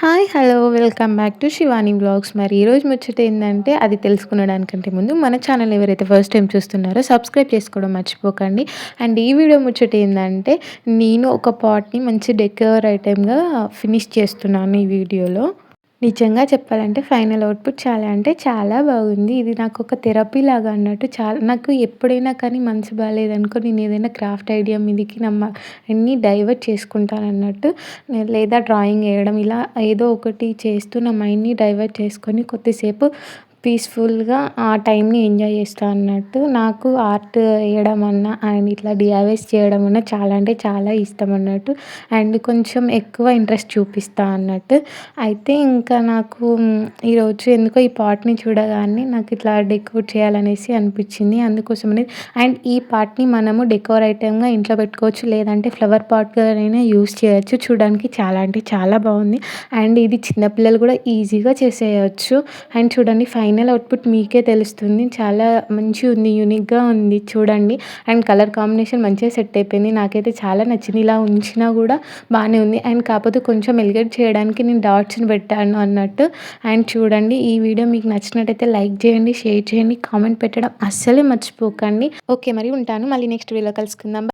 Hi! Hello! Welcome back to Shivani vlogs. మరి ఈరోజు ముచ్చట ఏందంటే, అది తెలుసుకునడానికంటే ముందు మన ఛానల్ ఎవరైతే ఫస్ట్ టైమ్ చూస్తున్నారో సబ్స్క్రైబ్ చేసుకోవడం మర్చిపోకండి. అండ్ ఈ వీడియో ముచ్చట ఏందంటే, నేను ఒక పాట్‌ని మంచి డెకర్ ఐటెమ్‌గా ఫినిష్ చేస్తున్నాను ఈ వీడియోలో. నిజంగా చెప్పాలంటే ఫైనల్ అవుట్‌పుట్ చాలా అంటే చాలా బాగుంది. ఇది నాకొక థెరపీ లాగా అన్నట్టు నాకు ఎప్పుడైనా కానీ మనసు బాలేదనుకో నేను ఏదైనా క్రాఫ్ట్ ఐడియా మీదకి అన్నీ డైవర్ట్ చేసుకుంటానన్నట్టు. లేదా డ్రాయింగ్ ఏయడం ఇలా ఏదో ఒకటి చేస్తూ నా మైండ్‌ని డైవర్ట్ చేసుకొని కొద్దిసేపు పీస్‌ఫుల్‌గా ఆ టైంని ఎంజాయ్ చేస్తా అన్నట్టు. నాకు ఆర్ట్ ఏయడం అన్నా అండ్ ఇట్లా డీఐవైస్ చేయడం అన్నా చాలా అంటే చాలా ఇష్టం అన్నట్టు. అండ్ కొంచెం ఎక్కువ ఇంట్రెస్ట్ చూపిస్తా అన్నట్టు. అయితే ఇంకా నాకు ఈరోజు ఎందుకో ఈ పాట్‌ని చూడగానే నాకిట్లా డెకోర్ చేయాలనేసి అనిపిచ్చింది. అందుకోసమనే అండ్ ఈ పాట్‌ని మనము డెకోర్ ఐటెమ్‌గా ఇంట్లో పెట్టుకోవచ్చు. లేదంటే ఫ్లవర్ పాట్‌గానైనా యూజ్ చేయొచ్చు. చూడడానికి చాలా అంటే చాలా బావుంది. అండ్ ఇది చిన్న పిల్లలు గూడా ఈజీగా చేసేయొచ్చు. అండ్ చూడండి ఫైనల్ అవుట్‌పుట్ మీకే తెలుస్తుంది. చాలా మంచిగుంది. యూనిక్‌గా ఉంది చూడండి. అండ్ కలర్ కాంబినేషన్ మంచిగా సెట్ అయిపోయింది. నాకైతే చాలా నచ్చింది. ఇలా ఉంచినా గూడా బానే ఉంది. అండ్ కాపోతే కొంచెం ఎలిగేట్ చేయడానికి నేను డాట్స్‌ని పెట్టాను అన్నట్టు. అండ్ చూడండి ఈ వీడియో మీకు నచ్చినట్టయితే లైక్ చేయండి, షేర్ చేయండి, కామెంట్ పెట్టడం అస్సలే మర్చిపోకండి. ఓకే మరి ఉంటాను. మళ్ళీ నెక్స్ట్ వీడియోలో కలుసుకుందాం.